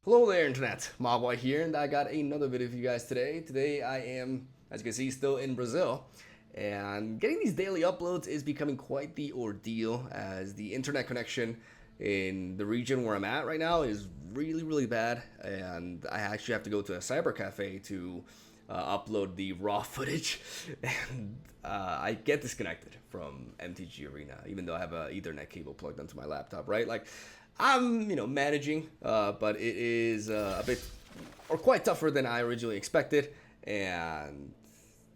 Hello there, Internet. Mogwai here, and I got another video for you guys today. Today I am, as you can see, still in Brazil, and getting these daily uploads is becoming quite the ordeal as the internet connection in the region where I'm at right now is really bad, and I actually have to go to a cyber cafe to upload the raw footage, and I get disconnected from MTG Arena, even though I have a Ethernet cable plugged onto my laptop, right? Like, I'm, managing, but it is a bit, or quite tougher than I originally expected, and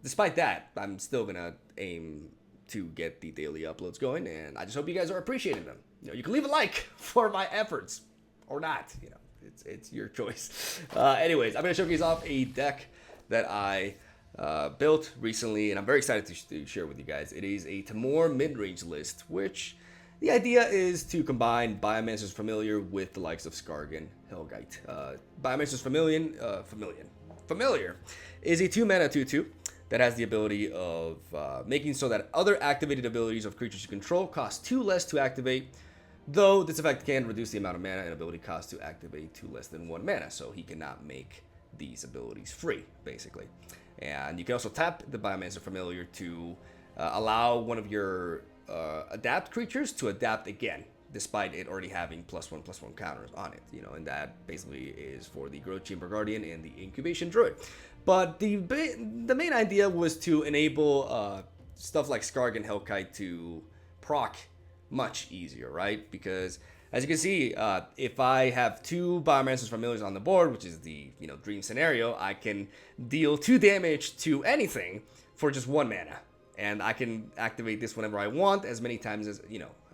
despite that, I'm still gonna aim to get the daily uploads going, and I just hope you guys are appreciating them. You can leave a like for my efforts, or not, it's your choice. Anyways, I'm gonna showcase off a deck that I built recently, and I'm very excited to share with you guys. It is a Temur mid-range list, which the idea is to combine Biomancer's Familiar with the likes of Skarrgan Biomancer's Familiar is a 2-mana 2/2 that has the ability of making so that other activated abilities of creatures you control cost 2 less to activate, though this effect can reduce the amount of mana and ability cost to activate to less than 1 mana, so he cannot make these abilities free, basically. And you can also tap the Biomancer Familiar to allow one of your adapt creatures to adapt again, despite it already having +1/+1 counters on it, and that basically is for the Growth Chamber Guardian and the Incubation Druid. But the main idea was to enable stuff like Skarrgan Hellkite to proc much easier, right? Because as you can see, if I have 2 Biomancer's Familiars on the board, which is the dream scenario, I can deal 2 damage to anything for just 1 mana. And I can activate this whenever I want, as many times as,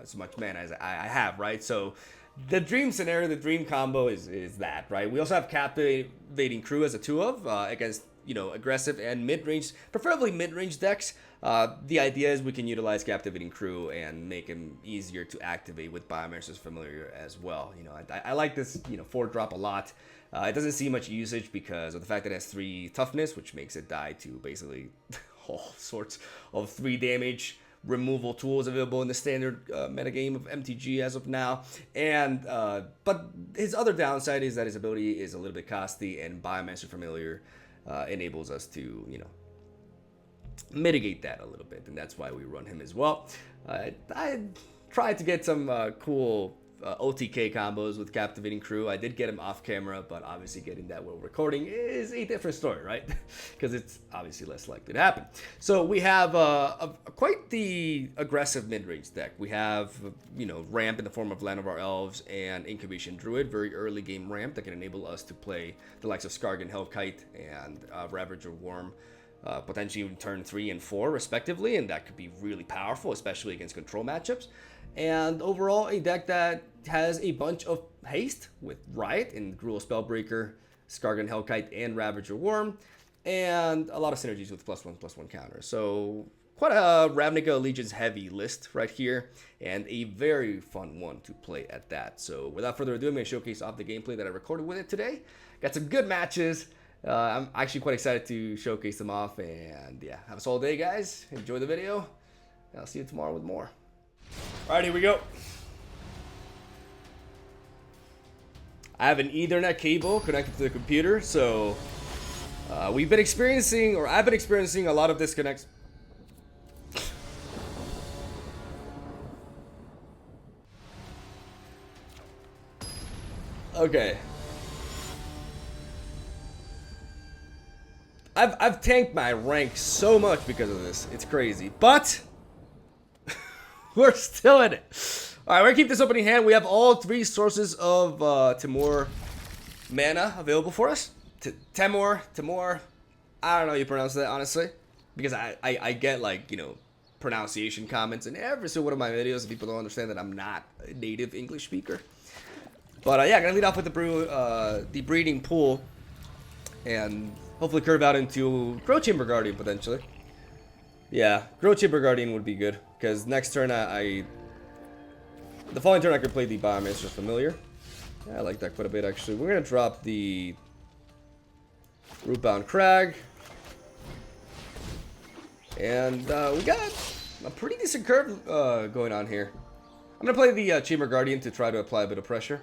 as much mana as I have, right? So the dream scenario, the dream combo is that, right? We also have Captivating Crew as a 2-of against, aggressive and mid-range, preferably mid-range decks. The idea is we can utilize Captivating Crew and make him easier to activate with Biomancer's Familiar as well. I like this, 4-drop a lot. It doesn't see much usage because of the fact that it has 3 toughness, which makes it die to basically all sorts of 3 damage removal tools available in the standard metagame of MTG as of now. And but his other downside is that his ability is a little bit costly, and Biomancer Familiar enables us to mitigate that a little bit, and that's why we run him as well. I tried to get some cool OTK combos with Captivating Crew. I did get him off camera, but obviously getting that while recording is a different story, right? Because it's obviously less likely to happen. So we have quite the aggressive mid-range deck. We have, ramp in the form of Land of Our Elves and Incubation Druid, very early game ramp that can enable us to play the likes of Skarrgan Hellkite and Ravager Wurm, potentially in turn 3 and 4 respectively, and that could be really powerful, especially against control matchups. And overall, a deck that has a bunch of haste with Riot and Gruul Spellbreaker, Skarrgan Hellkite, and Ravager Wurm, and a lot of synergies with +1/+1 counters. So quite a Ravnica Allegiance heavy list right here, and a very fun one to play at that. So without further ado, I'm going to showcase off the gameplay that I recorded with it today. Got some good matches. I'm actually quite excited to showcase them off, and yeah, have a solid day, guys. Enjoy the video, and I'll see you tomorrow with more. Alright, here we go. I have an Ethernet cable connected to the computer, so I've been experiencing a lot of disconnects. Okay. I've tanked my rank so much because of this. It's crazy. But we're still in it. All right, we're gonna keep this opening hand. We have all 3 sources of Temur mana available for us. Temur. I don't know how you pronounce that, honestly, because I get pronunciation comments in every single one of my videos, and people don't understand that I'm not a native English speaker. But yeah, gonna lead off with the breeding pool, and hopefully curve out into Growth Chamber Guardian potentially. Yeah, Growth Chamber Guardian would be good, because next turn the following turn I could play the Biomancer's Familiar. Yeah, I like that quite a bit, actually. We're going to drop the Rootbound Crag. And we got a pretty decent curve going on here. I'm going to play the Chamber Guardian to try to apply a bit of pressure.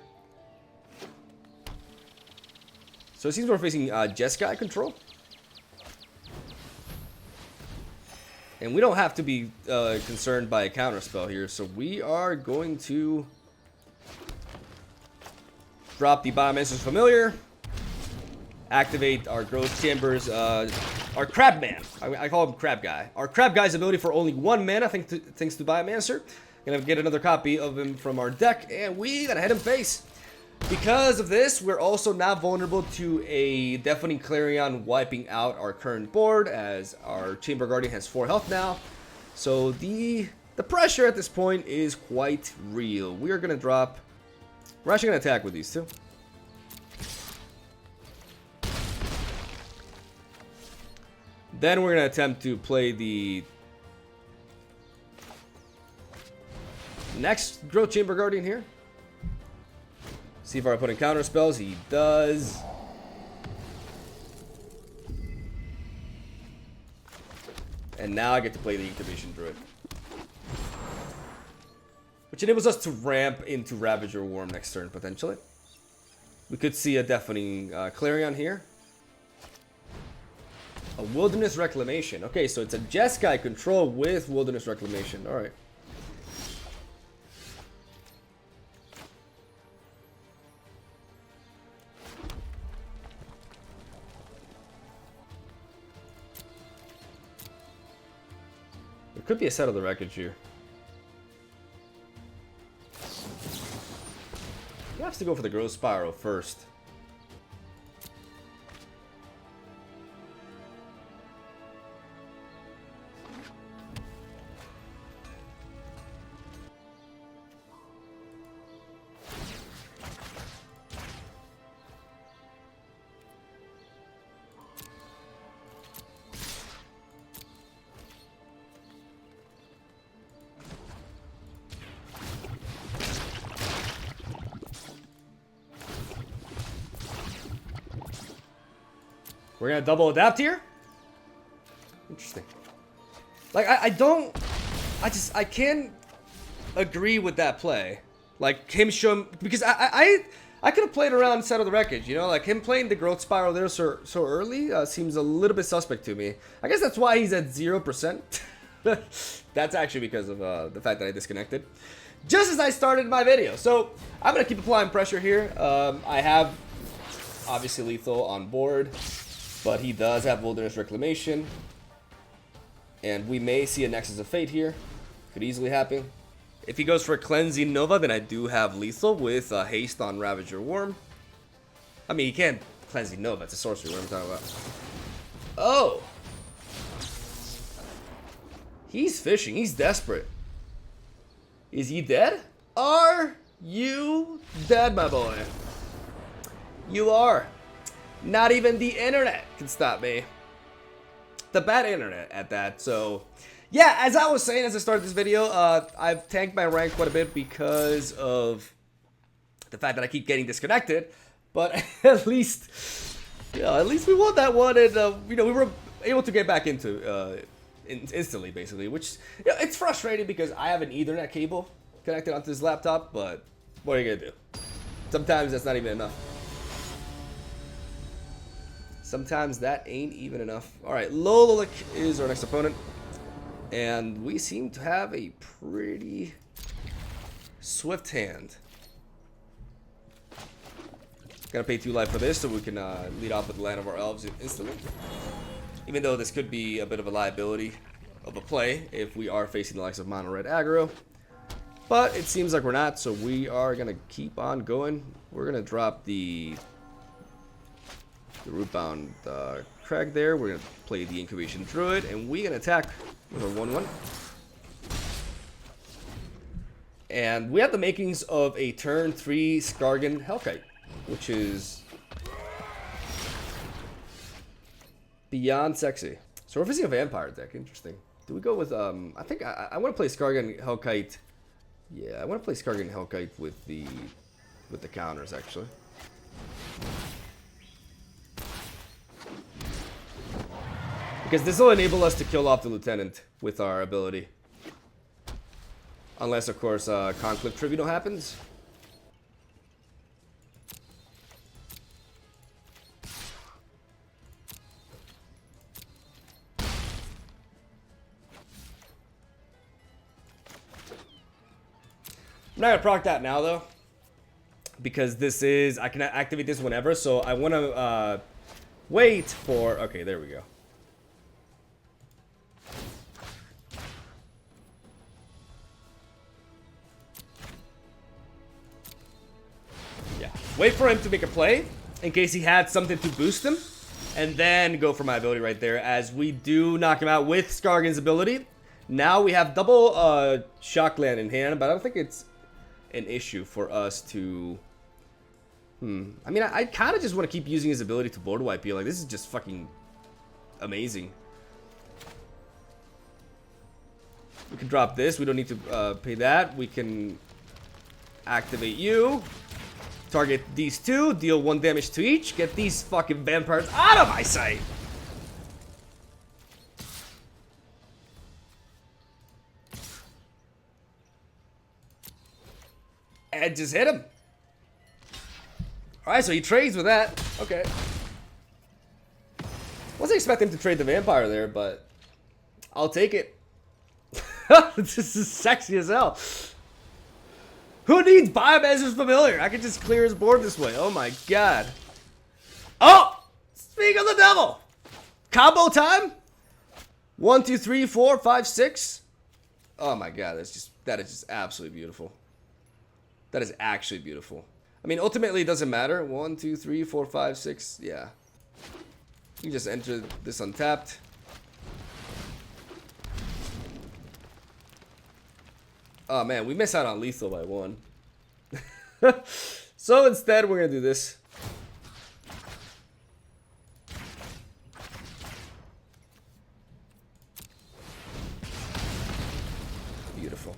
So it seems we're facing Jeskai control. And we don't have to be concerned by a counterspell here. So we are going to drop the Biomancer's Familiar. Activate our growth chambers. Our Crab Man. I call him Crab Guy. Our Crab Guy's ability for only 1 mana thanks to Biomancer. Gonna get another copy of him from our deck. And we gotta hit him face. Because of this, we're also now vulnerable to a Deafening Clarion wiping out our current board, as our Chamber Guardian has 4 health now. So the pressure at this point is quite real. We are going to drop... We're actually going to attack with these two. Then we're going to attempt to play the next Growth Chamber Guardian here. See if our opponent counter spells. He does. And now I get to play the Incubation Druid, which enables us to ramp into Ravager Worm next turn, potentially. We could see a Deafening Clarion here. A Wilderness Reclamation. Okay, so it's a Jeskai control with Wilderness Reclamation. Alright. There could be a set of the wreckage here. He has to go for the Growth Spiral first. We're gonna double adapt here? Interesting. Like, I can't agree with that play. Like, him showing, because I could have played around Set of the Wreckage, you know? Like, him playing the Growth Spiral there so early seems a little bit suspect to me. I guess that's why he's at 0%. That's actually because of the fact that I disconnected just as I started my video. So, I'm gonna keep applying pressure here. I have, obviously, lethal on board. But he does have Wilderness Reclamation. And we may see a Nexus of Fate here. Could easily happen. If he goes for a Cleansing Nova, then I do have lethal with haste on Ravager Worm. I mean, he can't Cleansing Nova. It's a sorcery. What am I talking about? Oh! He's fishing. He's desperate. Is he dead? Are you dead, my boy? You are. Not even the internet can stop me. The bad internet at that. So, yeah, as I was saying as I started this video, I've tanked my rank quite a bit because of the fact that I keep getting disconnected. But at least we won that one, and we were able to get back into instantly, basically. Which, it's frustrating because I have an Ethernet cable connected onto this laptop. But what are you gonna do? Sometimes that's not even enough. Sometimes that ain't even enough. Alright, Lololik is our next opponent. And we seem to have a pretty swift hand. Gotta pay 2 life for this so we can lead off with the Land of our Elves instantly. Even though this could be a bit of a liability of a play if we are facing the likes of Mono Red aggro. But it seems like we're not, so we are gonna keep on going. We're gonna drop the Rootbound Crag there. We're gonna play the Incubation Druid, and we're gonna attack with our 1/1. And we have the makings of a turn 3 Skarrgan Hellkite, which is beyond sexy. So we're facing a vampire deck. Interesting. Do we go with I think I want to play Skarrgan Hellkite. Yeah, I want to play Skarrgan Hellkite with the counters actually. Because this will enable us to kill off the Lieutenant with our ability. Unless, of course, Conflict Tribunal happens. I'm not gonna proc that now though, because this is, I can activate this whenever, so I want to wait for, okay, there we go. Yeah, wait for him to make a play in case he had something to boost him, and then go for my ability right there, as we do knock him out with Skarrgan's ability. Now we have double shock land in hand, but I don't think it's an issue for us to... I mean, I kind of just want to keep using his ability to board wipe you. Like, this is just fucking amazing. We can drop this. We don't need to pay that. We can activate you. Target these two. Deal 1 damage to each. Get these fucking vampires out of my sight. And just hit him. Alright, so he trades with that. Okay. Wasn't expecting to trade the vampire there, but I'll take it. This is sexy as hell. Who needs Biomancer's Familiar? I can just clear his board this way. Oh my god. Oh! Speak of the devil! Combo time? 1, 2, 3, 4, 5, 6. Oh my god, that is just absolutely beautiful. That is actually beautiful. I mean, ultimately, it doesn't matter. 1, 2, 3, 4, 5, 6. Yeah. You just enter this untapped. Oh, man. We miss out on lethal by 1. So, instead, we're going to do this. Beautiful.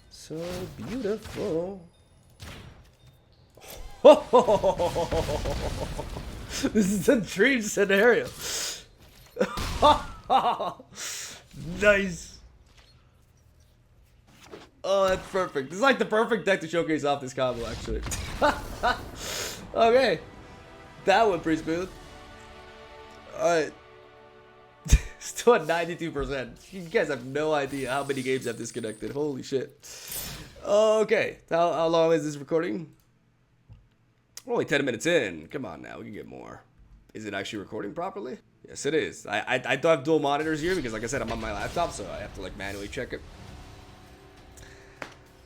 So beautiful. This is a dream scenario. Nice. Oh, that's perfect. This is like the perfect deck to showcase off this combo, actually. Okay. That went pretty smooth. Alright. Still at 92%. You guys have no idea how many games I've disconnected. Holy shit. Okay. How long is this recording? We're only 10 minutes in. Come on now, we can get more. Is it actually recording properly? Yes, it is. I don't have dual monitors here because, like I said, I'm on my laptop, so I have to like manually check it.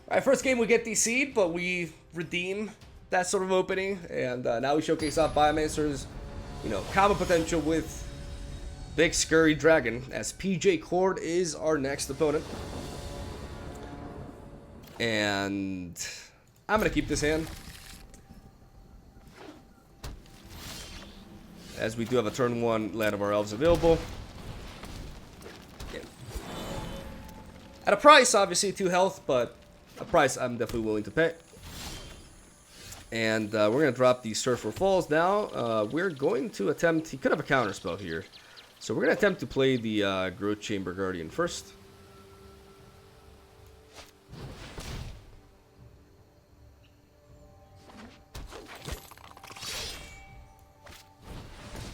All right, first game we get DC'd, but we redeem that sort of opening, and now we showcase off Biomancer's, combo potential with Big Scurry Dragon, as PJ Cord is our next opponent. And I'm gonna keep this hand, as we do have a turn 1 Land of Our Elves available. Yeah. At a price, obviously 2 health, but a price I'm definitely willing to pay. And we're going to drop the Surfer Falls now. We're going to attempt, he could have a counter spell here. So we're going to attempt to play the Growth Chamber Guardian first.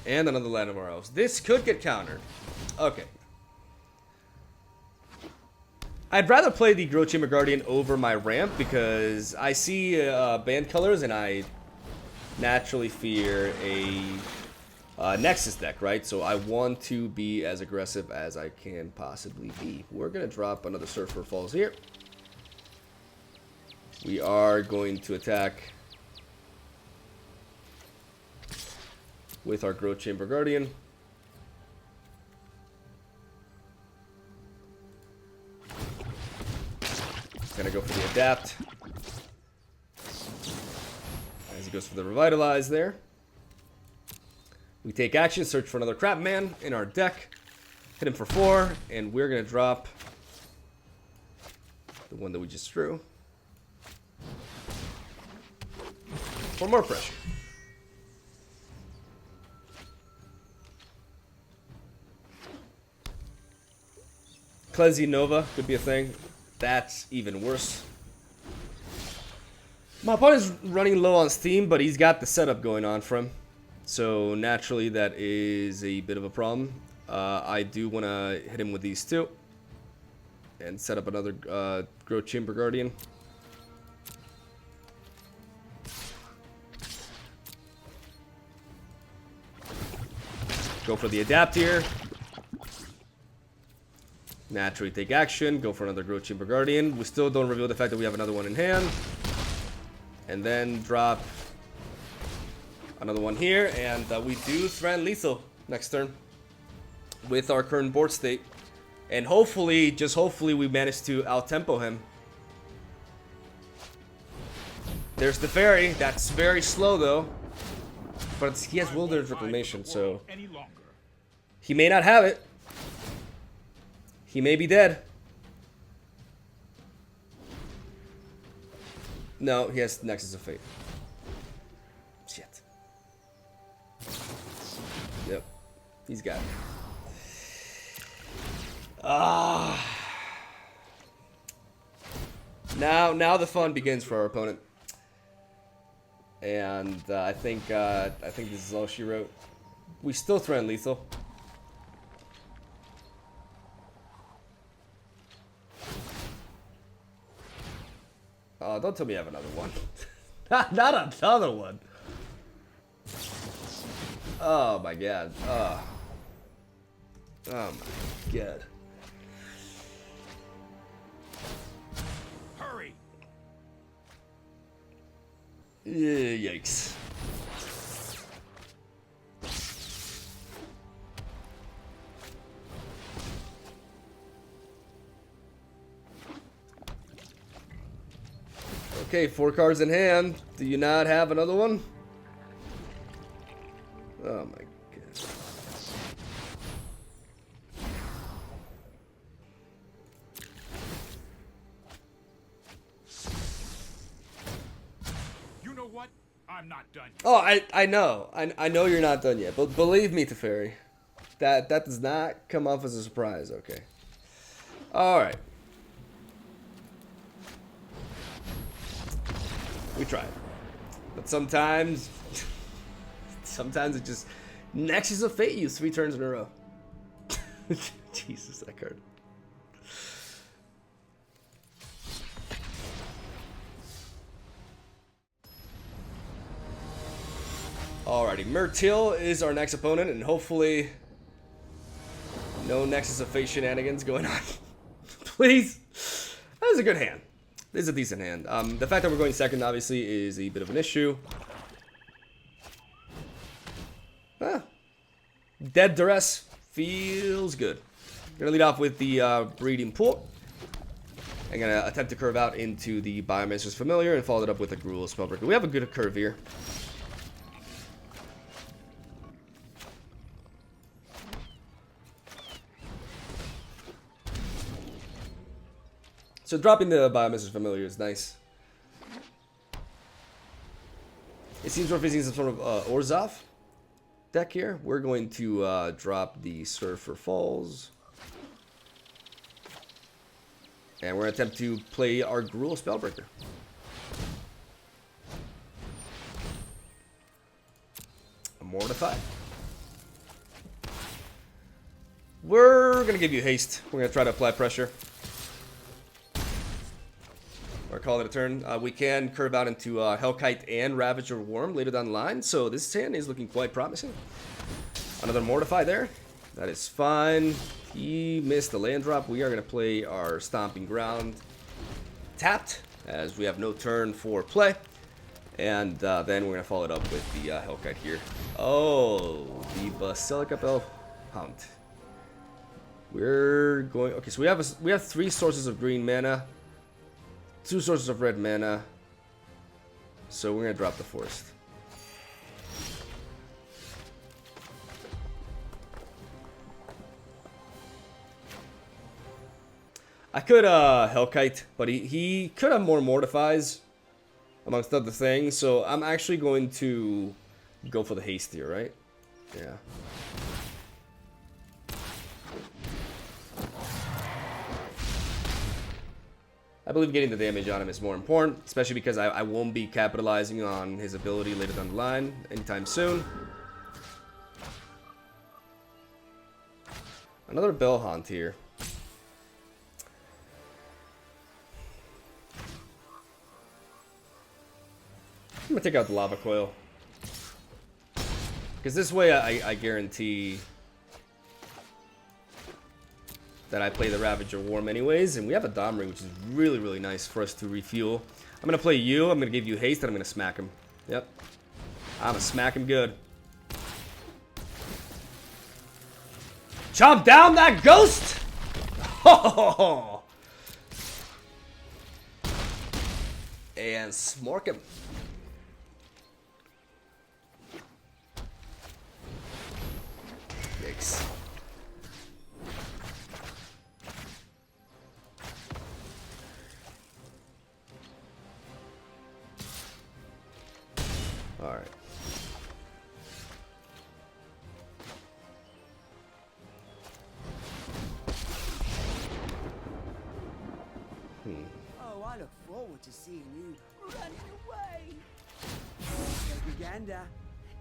And another Land of Our Elves. This could get countered. Okay. I'd rather play the Growth Chamber Guardian over my ramp because I see band colors and I naturally fear a Nexus deck, right? So I want to be as aggressive as I can possibly be. We're going to drop another Surfer Falls here. We are going to attack with our Growth Chamber Guardian. Gonna go for the adapt, as he goes for the revitalize there. We take action, search for another crap man in our deck, hit him for 4, and we're gonna drop the one that we just drew for more pressure. Cleansing Nova could be a thing. That's even worse. My opponent's running low on steam, but he's got the setup going on for him. So naturally that is a bit of a problem. I do want to hit him with these two. And set up another Growth Chamber Guardian. Go for the adapt here. Naturally take action. Go for another Growth Chamber Guardian. We still don't reveal the fact that we have another one in hand. And then drop another one here. And we do threaten lethal next turn with our current board state. And hopefully, just hopefully, we manage to out-tempo him. There's the fairy. That's very slow though. But he has Wilderness Reclamation, so he may not have it. He may be dead. No, he has Nexus of Fate. Shit. Yep. He's got it. Now the fun begins for our opponent. And I think this is all she wrote. We still threaten lethal. Oh, don't tell me I have another one. Not another one. Oh my god. Oh my god. Hurry. Yikes. Okay, 4 cards in hand. Do you not have another one? Oh my god. You know what? I'm not done. Oh, I know. I know you're not done yet, but believe me, Teferi, that does not come off as a surprise, okay? All right. We tried. But sometimes it just Nexus of Fate you 3 turns in a row. Jesus, that card. Alrighty, Myrtil is our next opponent, and hopefully no Nexus of Fate shenanigans going on. Please. That is a good hand. This is a decent hand. The fact that we're going second, obviously, is a bit of an issue. Dead Duress feels good. Gonna lead off with the Breeding Pool. I'm gonna attempt to curve out into the Biomancer's Familiar and follow it up with a Gruul Spellbreaker. We have a good curve here. So dropping the Biomancer's Familiar is nice. It seems we're facing some sort of Orzhov deck here. We're going to drop the Surfer Falls. And we're going to attempt to play our Gruul Spellbreaker. Mortify. We're going to give you haste. We're going to try to apply pressure. Or call it a turn. We can curve out into Hellkite and Ravager Worm later down the line. So this hand is looking quite promising. Another Mortify there. That is fine. He missed the land drop. We are going to play our Stomping Ground tapped, as we have no turn for play. And then we're going to follow it up with the Hellkite here. Oh, the Basilica Bell Hunt. We're going... Okay, so we have 3 sources of green mana. 2 sources of red mana. So we're going to drop the Forest. I could Hellkite, but he could have more Mortifies, amongst other things. So I'm actually going to go for the haste here, right? Yeah. I believe getting the damage on him is more important, especially because I won't be capitalizing on his ability later down the line anytime soon. Another Bell Hunt here. I'm gonna take out the Lava Coil, because this way I guarantee that I play the Ravager Worm anyways. And we have a Domri, which is really, really nice for us to refuel. I'm going to play you. I'm going to give you haste, and I'm going to smack him. Yep. I'm going to smack him good. Chomp down that ghost! Oh! And smork him. Yikes. All right. Oh, I look forward to seeing you running away. Propaganda.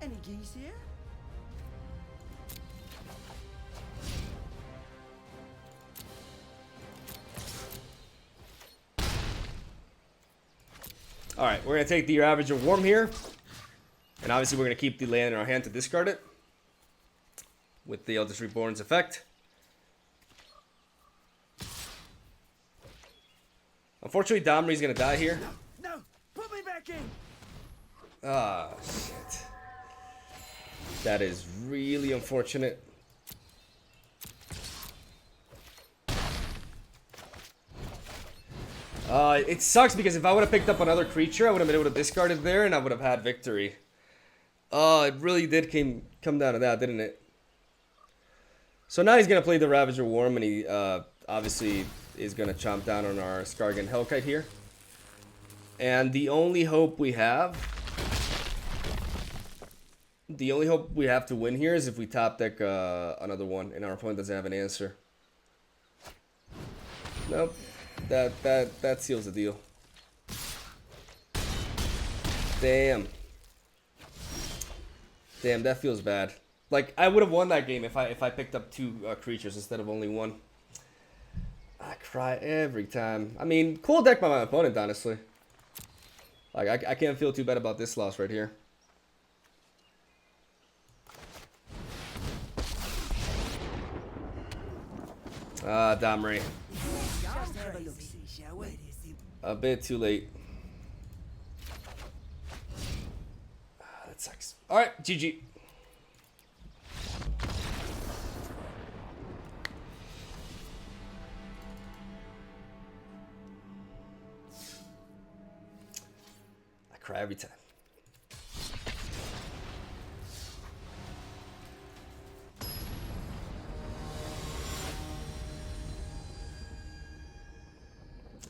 Any geese here? Alright, we're going to take the Ravager Worm here. And obviously we're going to keep the land in our hand to discard it. With the Eldritch Reborn's effect. Unfortunately, Domri's going to die here. No! Put me back in! Ah, shit. That is really unfortunate. It sucks because if I would have picked up another creature, I would have been able to discard it there and I would have had victory. It really did come down to that, didn't it? So now he's going to play the Ravager Worm and he obviously is going to chomp down on our Skarrgan Hellkite here. And the only hope we have to win here is if we top deck another one and our opponent doesn't have an answer. Nope. That seals the deal. Damn. Damn, that feels bad. Like, I would have won that game if I picked up two creatures instead of only one. I cry every time. I mean, cool deck by my opponent, honestly. Like, I can't feel too bad about this loss right here. Domri. Just have a look-see, shall we? A bit too late. That sucks. Alright, GG. I cry every time.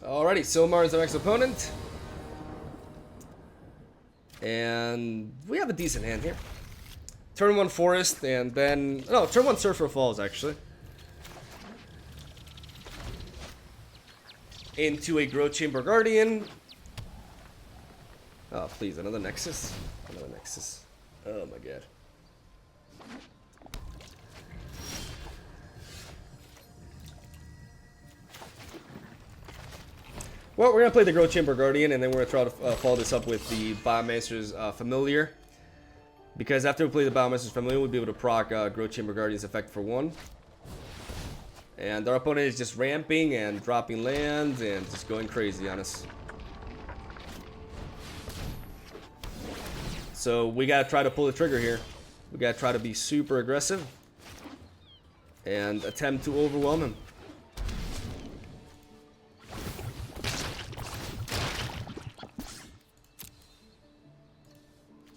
Alrighty, Silmar is our next opponent. And we have a decent hand here. Turn 1 Forest, and then... No, turn 1 Surfer Falls, actually. Into a Growth Chamber Guardian. Oh, please, another Nexus? Another Nexus. Oh my god. Well, we're going to play the Growth Chamber Guardian, and then we're going to try to follow this up with the Biomancer's Familiar. Because after we play the Biomancer's Familiar, we'll be able to proc Growth Chamber Guardian's effect for 1. And our opponent is just ramping and dropping lands and just going crazy on us. So we got to try to pull the trigger here. We got to try to be super aggressive and attempt to overwhelm him.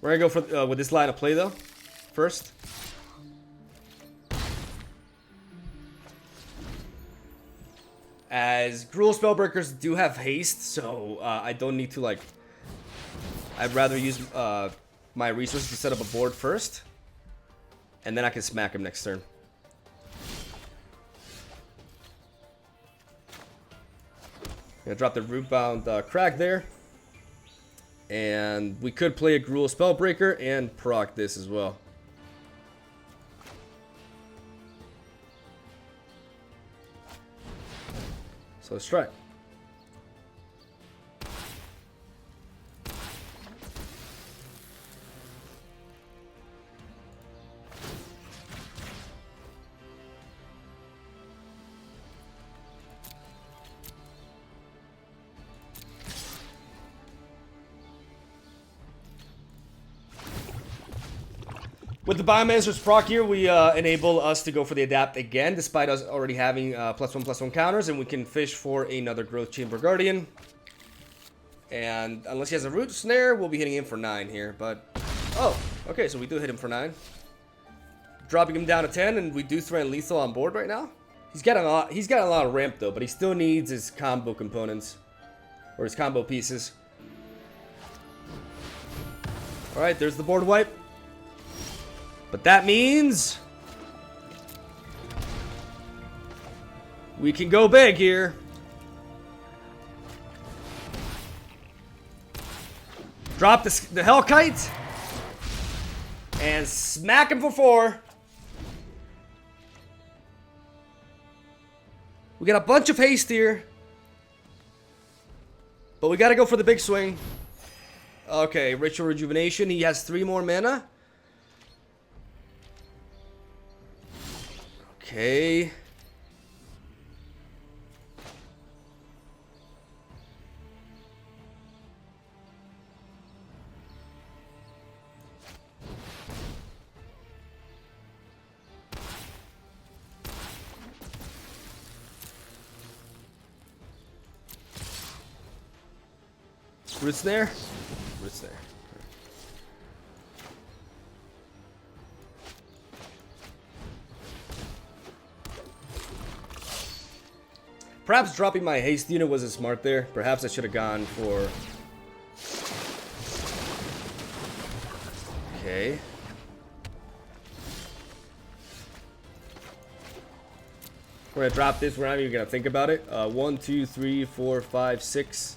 We're gonna go for with this line of play though. First, as Gruul Spellbreakers do have haste, so I don't need to like. I'd rather use my resources to set up a board first, and then I can smack him next turn. Gonna drop the Rootbound Crack there. And we could play a Gruul Spellbreaker and proc this as well. So let's try it. With the Biomancer's proc here, we enable us to go for the adapt again, despite us already having +1/+1 counters, and we can fish for another Growth Chamber Guardian. And unless he has a Root Snare, we'll be hitting him for 9 here. But oh, okay, so we do hit him for 9, dropping him down to 10, and we do threaten lethal on board right now. He's got a lot of ramp though, but he still needs his combo components or his combo pieces. All right, there's the board wipe. But that means we can go big here. Drop the Hellkite and smack him for 4. We got a bunch of haste here, but we got to go for the big swing. Okay, Ritual Rejuvenation. He has 3 more mana. Okay. Root Snare? Root Snare. Perhaps dropping my haste unit wasn't smart there. Perhaps I should have gone for... Okay. We're gonna drop this. We're not even gonna think about it. 1, 2, 3, 4, 5, 6.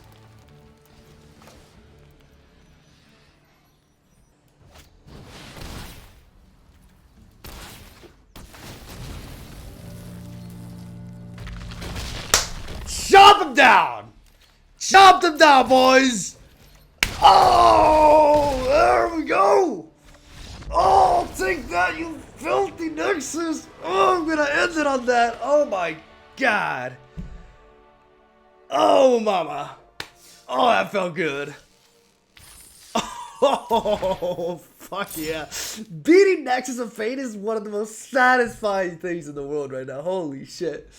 Chop him down! Chop them down, boys! Oh, there we go! Oh, take that, you filthy nexus! Oh, I'm gonna end it on that. Oh my god. Oh, mama. Oh, that felt good. Oh, fuck yeah. Beating Nexus of Fate is one of the most satisfying things in the world right now. Holy shit.